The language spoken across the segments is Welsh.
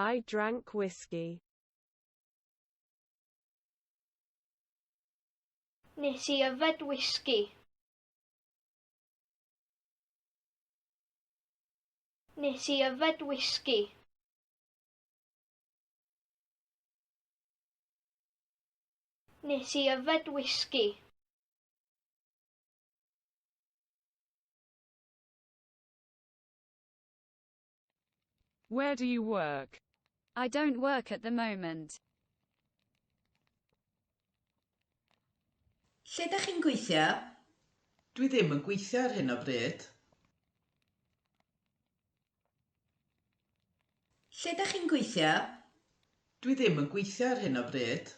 I drank whiskey. Nes i yfed whisky. Nes i yfed whisky. Nes i yfed whisky. Where do you work? I don't work at the moment. Lle ydych chi'n gweithio? Dwi ddim yn gweithio ar hyn o bryd. Lle ydych chi'n gweithio? Dwi ddim yn gweithio ar hyn o bryd.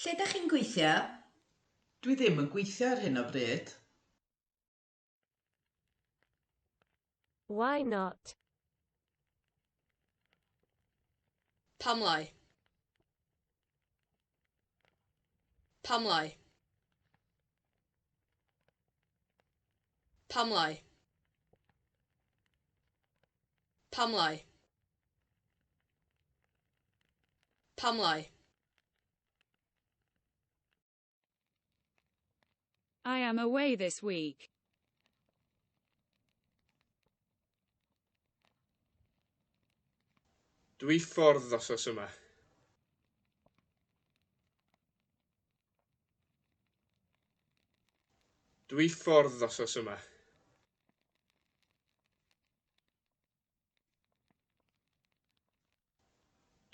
Lle ydych chi'n gweithio? Dwi ddim yn gweithio ar hyn o bryd. Why not? Pam lai? Pam lai? Pam lai? Pam lai? Pam lai? I am away this week. Dwi ffwrdd wythnos yma. Dwi ffwrdd wythnos yma.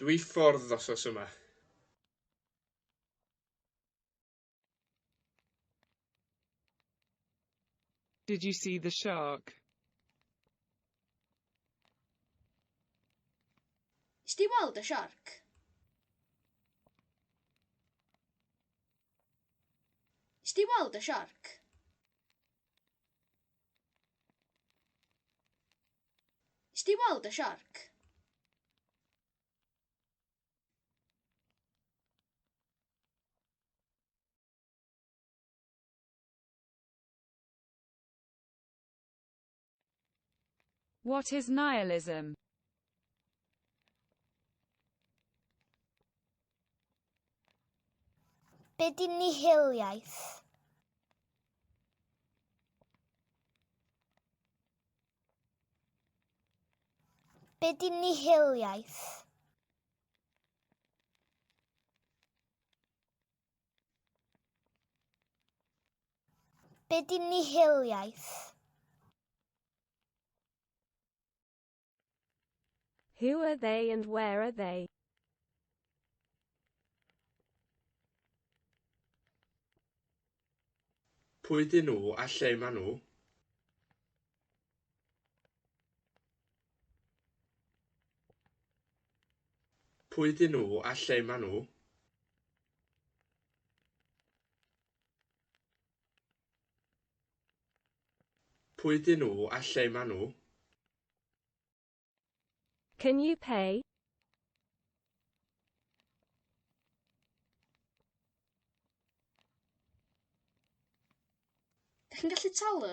Dwi ffwrdd wythnos yma. Did you see the shark? Is di weld y siarc? Is di weld y siarc? Is di weld y siarc? What is nihilism? Be di nihiliaeth? Be di nihiliaeth? Be di nihiliaeth? Who are they and where are they? Pwy dyn nhw a lle maen nhw? Pwy dyn nhw a lle maen nhw? Pwy dyn nhw a lle maen nhw? Can you pay? Dach chi'n gallu talu?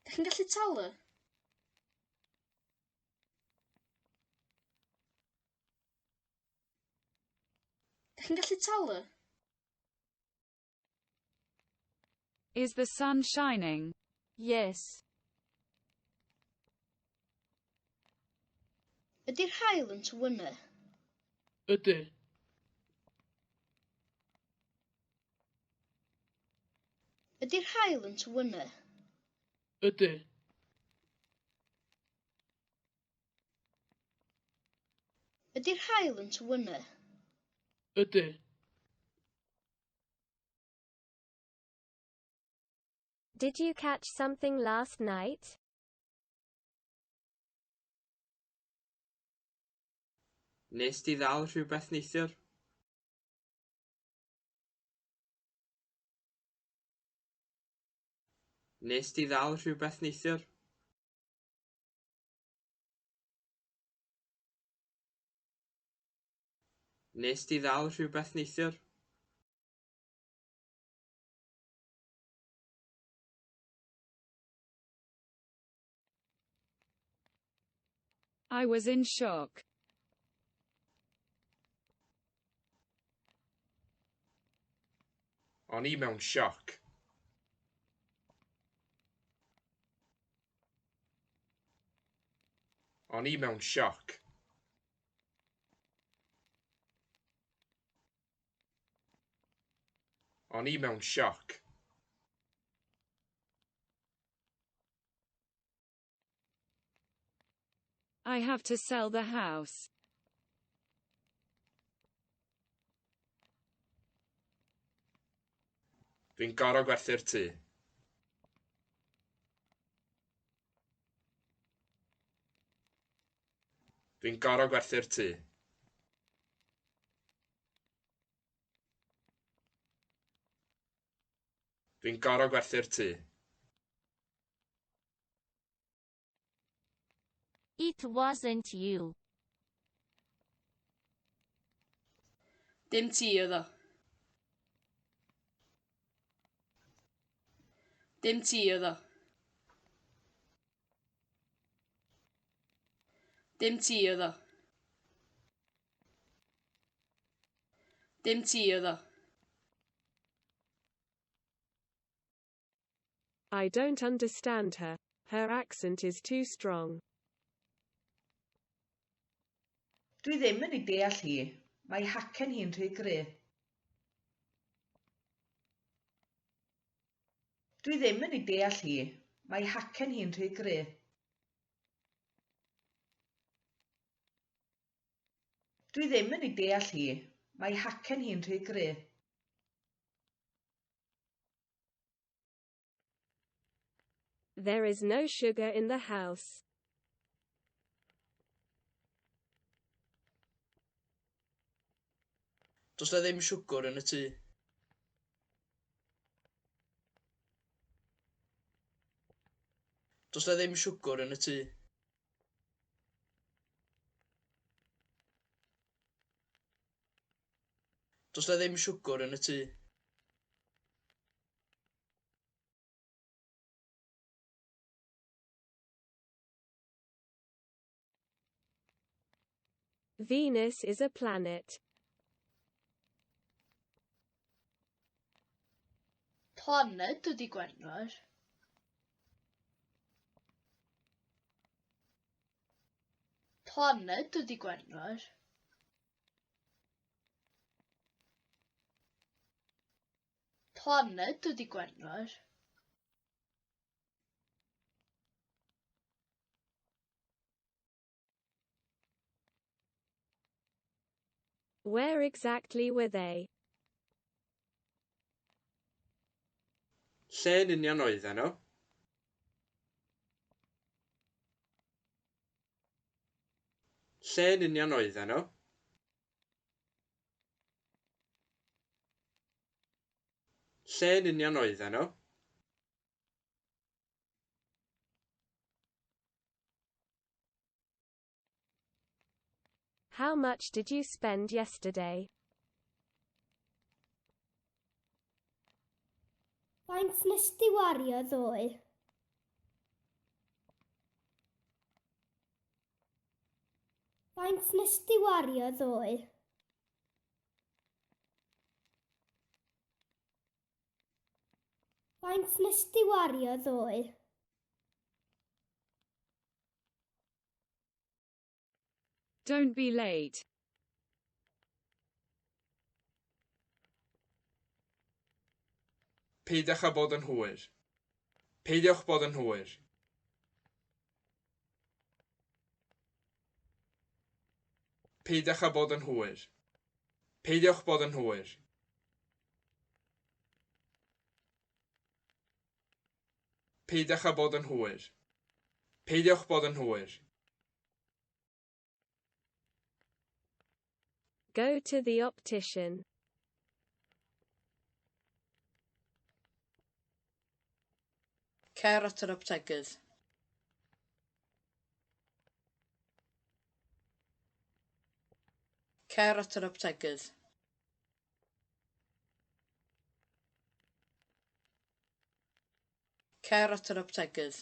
Dach chi'n gallu talu? Dach chi'n gallu talu? Is the sun shining? Yes. Ydy'r haul yn tywynnu? Ydy. Ydy'r haul yn tywynnu? Ydy. Ydy'r haul yn tywynnu? Ydy. Did you catch something last night? Wnest ti ddal rhywbeth neithiwr? Wnest ti ddal rhywbeth neithiwr? Wnest ti ddal rhywbeth neithiwr? I was in shock. O'n i mewn sioc. O'n i mewn sioc. O'n i mewn sioc. I have to sell the house. Fi'n gor'o gwerthu'r tŷ. Fi'n gor'o gwerthu'r tŷ. Fi'n gor'o gwerthu'r tŷ. It wasn't you. Dim ti oedd o. Dim ti oedd o. Dim ti oedd o. Dim ti oedd o. I don't understand her. Her accent is too strong. Dwi ddim yn ei deall hi. Mae hacen hi'n rhy gryf. Dwi ddim yn ei deall hi. Mae hacen hi'n rhy gryf. Dwi ddim yn ei deall hi. Mae hacen hi'n rhy gryf. There is no sugar in the house. Does na ddim siwgr yn y tŷ. Does na ddim siwgr yn y tŷ. Does na ddim siwgr yn y tŷ. Venus is a planet. Planed ydi Gwenwer. Planed ydi Gwenwer. Planed ydi Gwenwer. Where exactly were they? Lle yn union oedden nhw? Lle yn union oedden nhw? Lle yn union oedden nhw? How much did you spend yesterday? Faint nes di wario ddoe? Faint nes di wario ddoe? Faint nes di wario ddoe? Don't be late. Peidiwch â bod yn hwyr. Peidiwch bod yn hwyr. Peidiwch â bod yn hwyr. Peidiwch bod yn hwyr. Peidiwch â bod yn hwyr. Peidiwch bod yn hwyr. Go to the optician. Cer at yr aptegydd. Cer at yr aptegydd. Cer at yr aptegydd.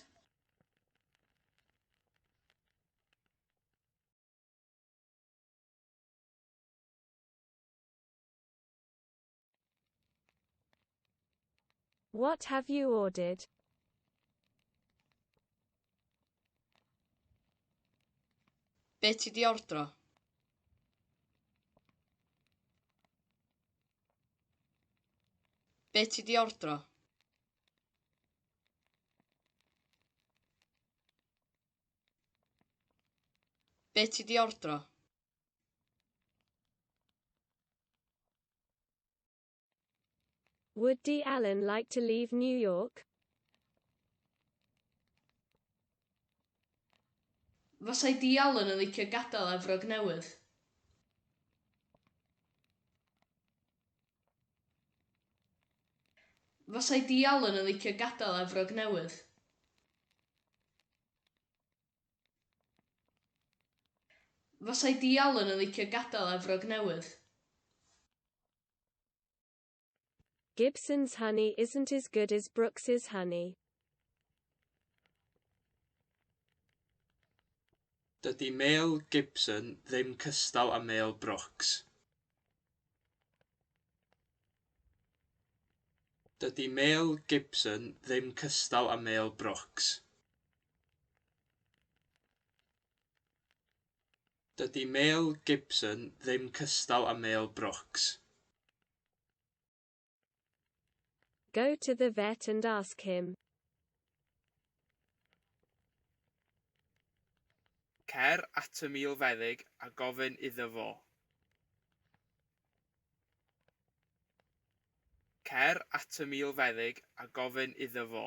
What have you ordered? Be ti di ordro? Be ti di ordro? Be ti di ordro? Would Dee Allen like to leave New York? Fasai Dee Allen yn licio gadael Efrog Newydd. Fasai Dee Allen yn licio gadael Efrog Newydd. Fasai Dee Allen yn licio gadael Efrog Newydd. Gibson's honey isn't as good as Brooks's honey. Dydy Mel Gibson ddim cystal â Mel Brooks. Dydy Mel Gibson ddim cystal â Mel Brooks. Dydy Mel Gibson ddim cystal â Mel Brooks. Go to the vet and ask him. Cer at y milfeddyg a gofyn iddo fo. Cer at y milfeddyg a gofyn iddo fo.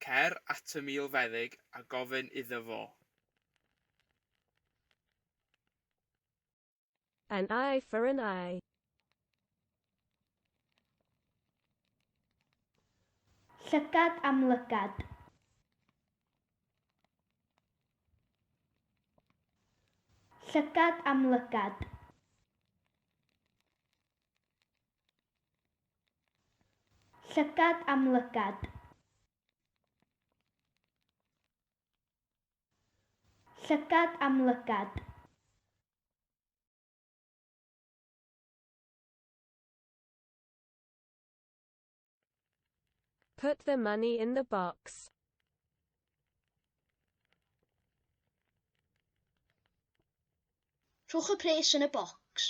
Cer at y milfeddyg a gofyn iddo fo. An eye for an eye. Llygad am lygad. Llygad am lygad. Llygad am lygad. Llygad am lygad. Put the money in the box. Rhowch y pres yn y bocs.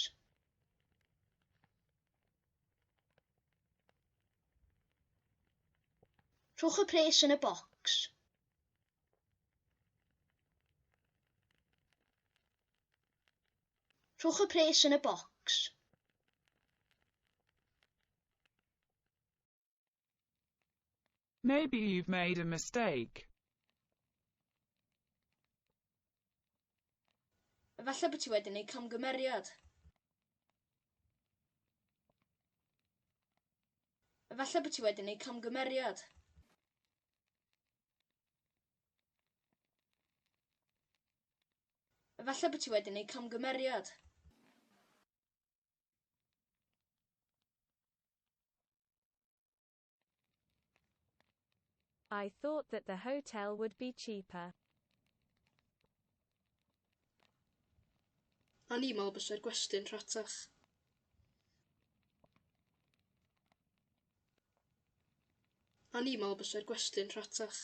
Rhowch y pres yn y bocs. Rhowch y pres yn y bocs. Maybe you've made a mistake. Efallai bod ti wedi gwneud camgymeriad. Efallai bod ti wedi gwneud camgymeriad. Efallai bod ti wedi gwneud camgymeriad. I thought that the hotel would be cheaper. A ni meddwl bysau'r gwestiwn rhatach. A ni meddwl bysau'r gwestiwn rhatach.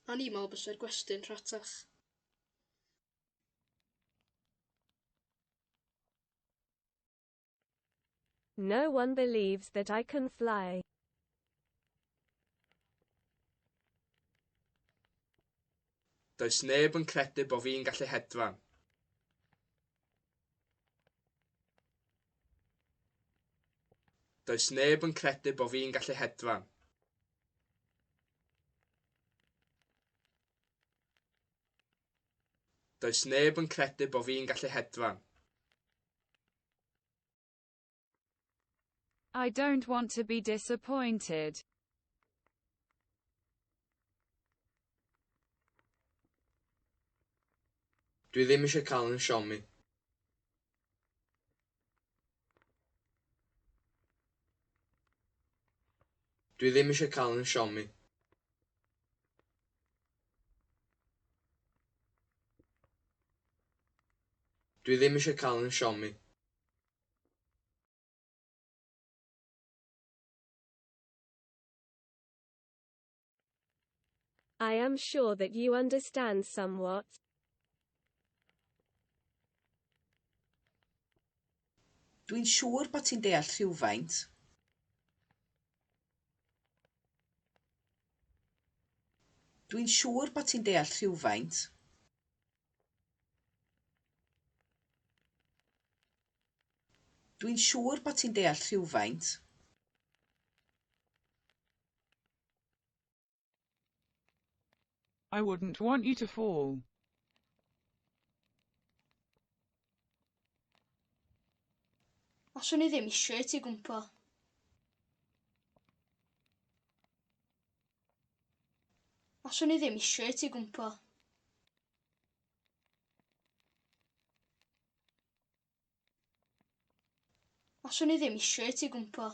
A ni meddwl bysau'r gwestiwn rhatach. No one believes that I can fly. Does neb yn credu bo fi'n gallu hedfan. Does neb yn credu bo fi'n gallu hedfan. Does neb yn credu bo fi'n gallu hedfan. I don't want to be disappointed. Dwi ddim eisiau cael yn siomi. Dwi ddim eisiau cael yn siomi. Dwi ddim eisiau cael yn siomi. I am sure that you understand somewhat. Dwi'n siŵr bod ti'n deall rhywfaint. Dwi'n siŵr bod ti'n deall rhywfaint. Dwi'n siŵr bod ti'n deall rhywfaint. I wouldn't want you to fall. Allwn i ddim eisiau ti gwmpo. Allwn i ddim eisiau ti gwmpo. Allwn i ddim eisiau ti gwmpo.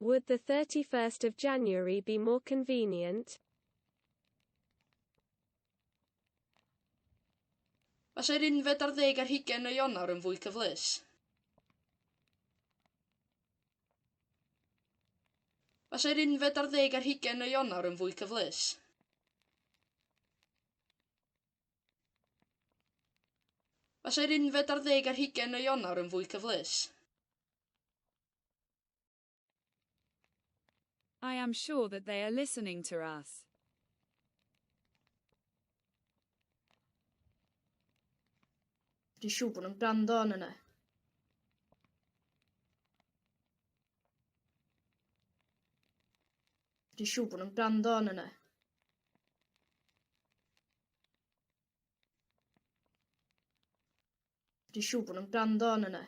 Would the 31st of January be more convenient? Fasai'r 11 o Ionawr yn fwy cyflys? Fasai'r 11 o Ionawr yn fwy cyflys? Fasai'r 11 o Ionawr yn fwy cyflys? I am sure that they are listening to us. Dwi'n siŵr bod nhw'n gwrando arno ni. Dwi'n siŵr bod nhw'n gwrando arno ni. Dwi'n siŵr bod nhw'n gwrando arno ni.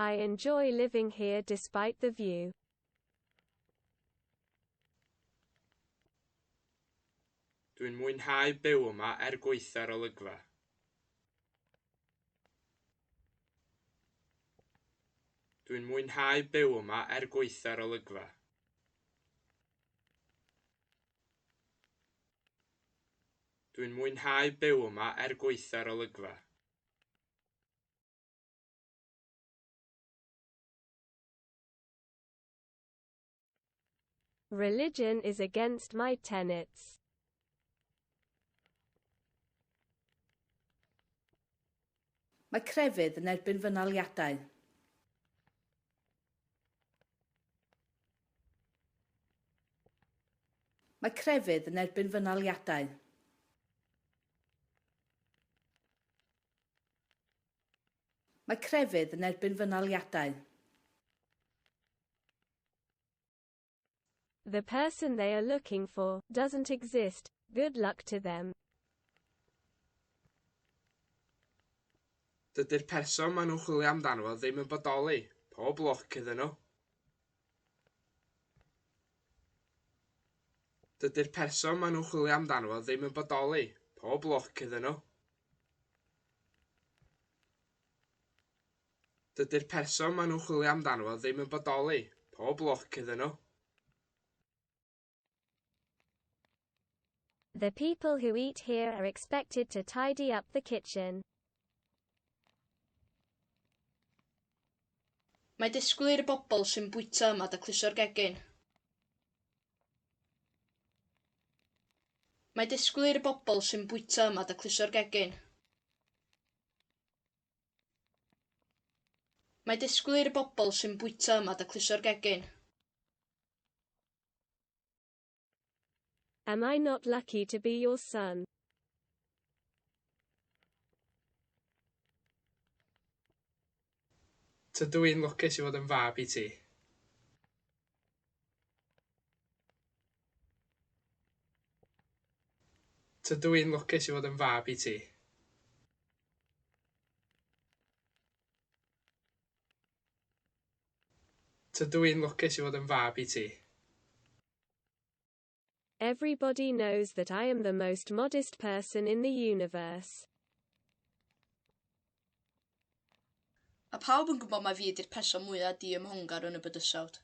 I enjoy living here despite the view. Dwi'n mwynhau byw yma gweithio'r olygfa. Dwi'n mwynhau byw yma gweithio'r olygfa. Dwi'n mwynhau byw yma gweithio'r olygfa. Religion is against my tenets. Mae crefydd yn erbyn fy naliadau. Mae crefydd yn erbyn fy naliadau. Mae crefydd yn erbyn fy naliadau. The person they are looking for doesn't exist. Good luck to them. Dydy'r person maen nhw'n chwilio amdano fo ddim yn bodoli. Pob lwc iddyn nhw. Dydy'r person maen nhw'n chwilio amdano fo ddim yn bodoli. Pob lwc iddyn nhw. Dydy'r person maen nhw'n chwilio amdano fo ddim yn bodoli. Pob lwc iddyn nhw. The people who eat here are expected to tidy up the kitchen. Mae disgwyl i'r bobl sy'n bwyta yma dacluso'r gegin. Mae disgwyl i'r bobl sy'n bwyta yma dacluso'r gegin. Mae disgwyl i'r bobl sy'n bwyta yma dacluso'r gegin. Am I not lucky to be your son? Tydw i'n lwcus i fod yn fab i ti. Tydw i'n lwcus i fod yn fab i ti. Tydw i'n lwcus i fod yn fab i ti. Everybody knows that I am the most modest person in the universe. A pawb yn gwybod mai fi ydy'r person mwyaf di-ymhongar yn y bydysawd.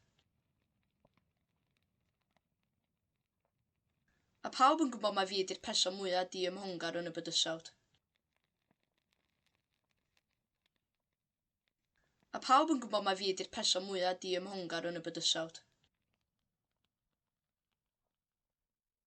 A pawb yn gwybod mai fi ydy'r person mwyaf di-ymhongar yn y bydysawd. A pawb yn gwybod mai fi ydy'r person mwyaf di-ymhongar yn y bydysawd.